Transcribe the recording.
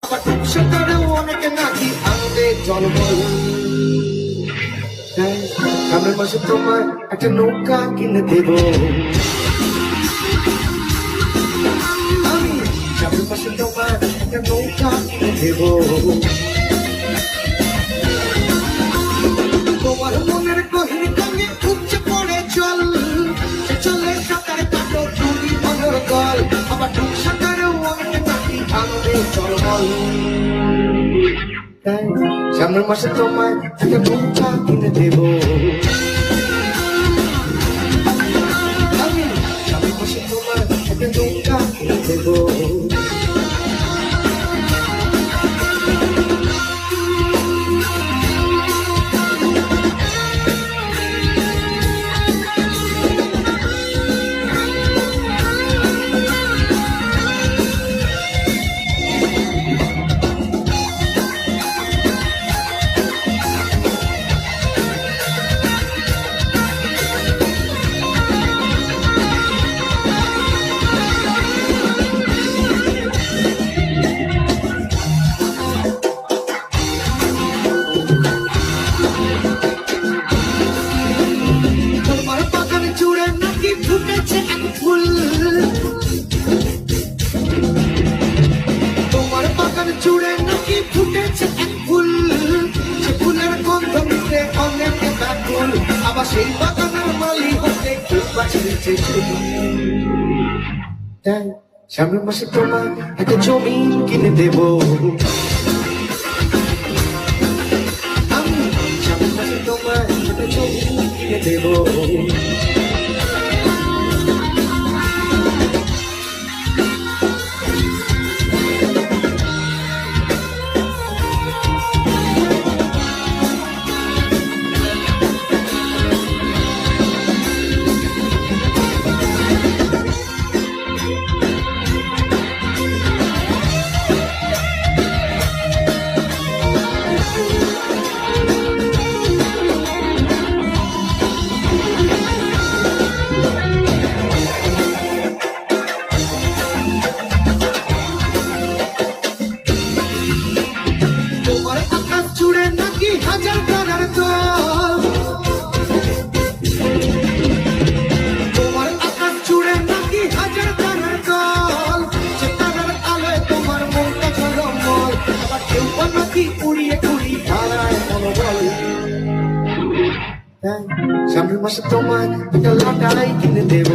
আবার সেটারেও অনেকে নাকি আনবে জলবল। সামনের মাসে তোমার একটা নৌকা কিনে দেব আমি, সামনের মাসে তোমার একটা নৌকা কিনে দেব। তোমার মনের গহীন কানে উপচে পড়ে জল, চলে সাঁতার কাটো তুমি মনের গল, আবার সাঁতারেও অনেকে নাকি আনবে জলবল। সামনের মাসে তোমায় একটা নৌকা কিনে দেব আমি, সামনের মাসে তোমায় একটা নৌকা কিনে দেব। ফুটেছে এক ফুল, তোমার বাগান জুড়ে নাকি ফুটেছে এক ফুল, সে ফুলের গন্ধ নিতে অনেকে ব্যাকুল, আবার সেই বাগানের মালি হতে কেউ বাঁচিয়েছে। সামনের মাসে তোমার একটা জমি কিনে দেব আমি, সামনের মাসে তোমার একটা জমি কিনে দেব। তোমার আকাশ জুড়ে নাকি হাজার তারার দল, তোমার আকাশ জুড়ে নাকি হাজার তারার দল, সে তারার আলোয় তোমার মনটা ঝলমল, আবার কেউ নাকি উড়িয়ে উড়িয়ে হারায় মনোবল। সামনের মাসে তোমার একটা লটাই কিনে দেব।